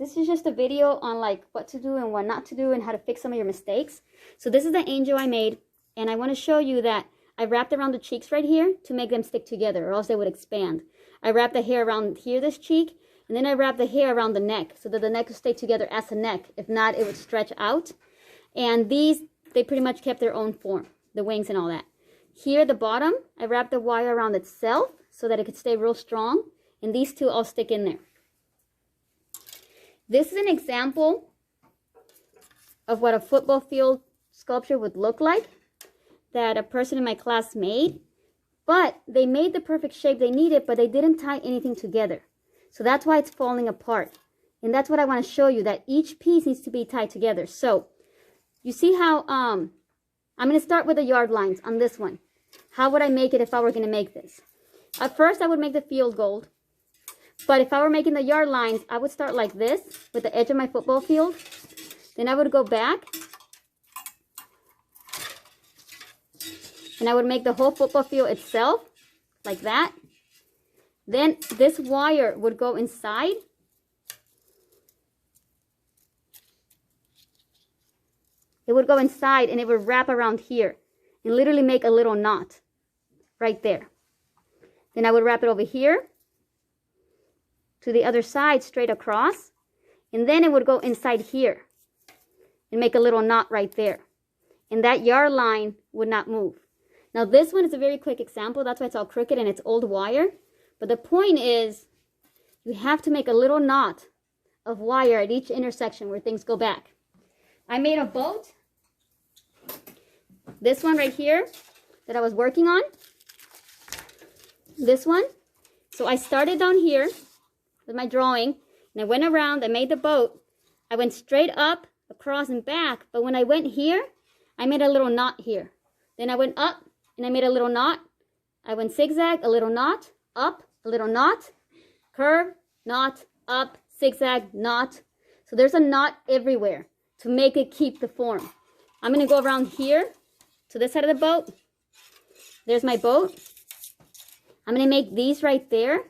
this is just a video on like what to do and what not to do and how to fix some of your mistakes. So this is the angel I made, and I want to show you that I wrapped around the cheeks right here to make them stick together, or else they would expand. I wrapped the hair around here, this cheek, and then I wrapped the hair around the neck so that the neck would stay together as a neck. If not, it would stretch out. And these, they pretty much kept their own form, the wings and all that. Here at the bottom, I wrapped the wire around itself so that it could stay real strong. And these two all stick in there. This is an example of what a football field sculpture would look like that a person in my class made. But they made the perfect shape they needed, but they didn't tie anything together. So that's why it's falling apart. And that's what I want to show you, that each piece needs to be tied together. So you see how I'm going to start with the yard lines on this one. How would I make it if I were going to make this? At first, I would make the field gold. But if I were making the yard lines, I would start like this with the edge of my football field. Then I would go back. And I would make the whole football field itself like that. Then this wire would go inside. It would go inside and it would wrap around here and literally make a little knot right there. Then I would wrap it over here to the other side straight across. And then it would go inside here and make a little knot right there. And that yard line would not move. Now this one is a very quick example. That's why it's all crooked and it's old wire. But the point is, you have to make a little knot of wire at each intersection where things go back. I made a boat. This one right here that I was working on. This one. So I started down here with my drawing. And I went around. I made the boat. I went straight up, across, and back. But when I went here, I made a little knot here. Then I went up and I made a little knot. I went zigzag, a little knot, up, a little knot, curve, knot, up, zigzag, knot. So there's a knot everywhere to make it keep the form. I'm going to go around here to this side of the boat. There's my boat. I'm going to make these right there.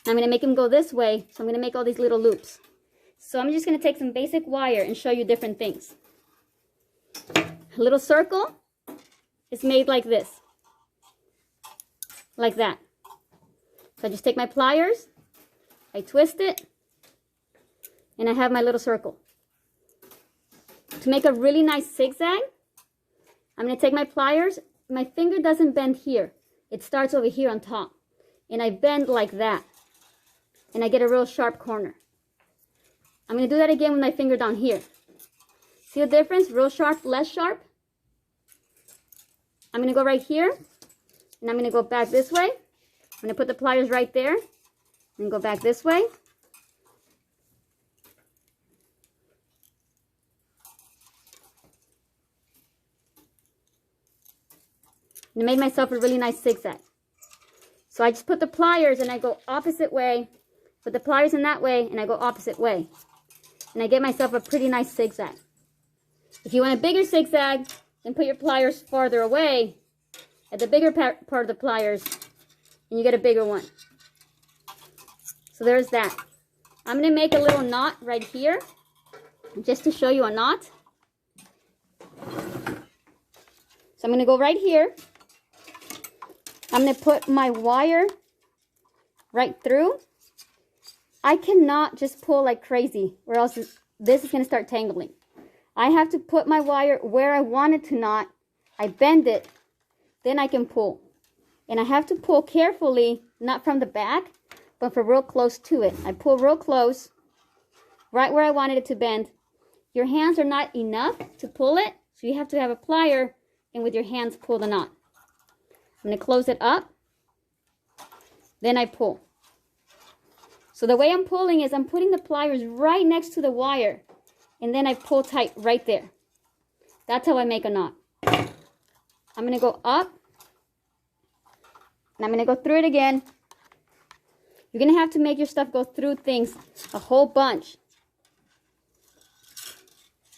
I'm going to make them go this way. So I'm going to make all these little loops. So I'm just going to take some basic wire and show you different things. A little circle is made like this. Like that. So I just take my pliers, I twist it, and I have my little circle. To make a really nice zigzag, I'm going to take my pliers. My finger doesn't bend here. It starts over here on top. And I bend like that. And I get a real sharp corner. I'm going to do that again with my finger down here. See the difference? Real sharp, less sharp. I'm going to go right here. And I'm going to go back this way. I'm going to put the pliers right there. And go back this way. And I made myself a really nice zigzag. So I just put the pliers and I go opposite way. Put the pliers in that way and I go opposite way. And I get myself a pretty nice zigzag. If you want a bigger zigzag, then put your pliers farther away at the bigger part of the pliers and you get a bigger one. So there's that. I'm going to make a little knot right here just to show you a knot. So I'm going to go right here. I'm going to put my wire right through. I cannot just pull like crazy or else this is going to start tangling. I have to put my wire where I want it to knot. I bend it, then I can pull. And I have to pull carefully, not from the back, but for real close to it. I pull real close, right where I wanted it to bend. Your hands are not enough to pull it, so you have to have a plier and with your hands pull the knot. I'm going to close it up, then I pull. So the way I'm pulling is I'm putting the pliers right next to the wire, and then I pull tight right there. That's how I make a knot. I'm going to go up, and I'm going to go through it again. You're going to have to make your stuff go through things a whole bunch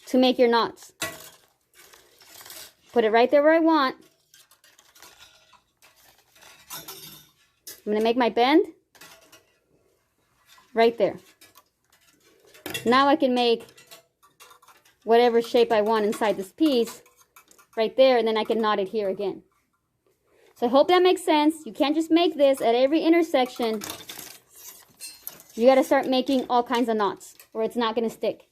to make your knots. Put it right there where I want. I'm going to make my bend right there. Now I can make whatever shape I want inside this piece right there, and then I can knot it here again. So I hope that makes sense. You can't just make this at every intersection. You got to start making all kinds of knots or it's not going to stick.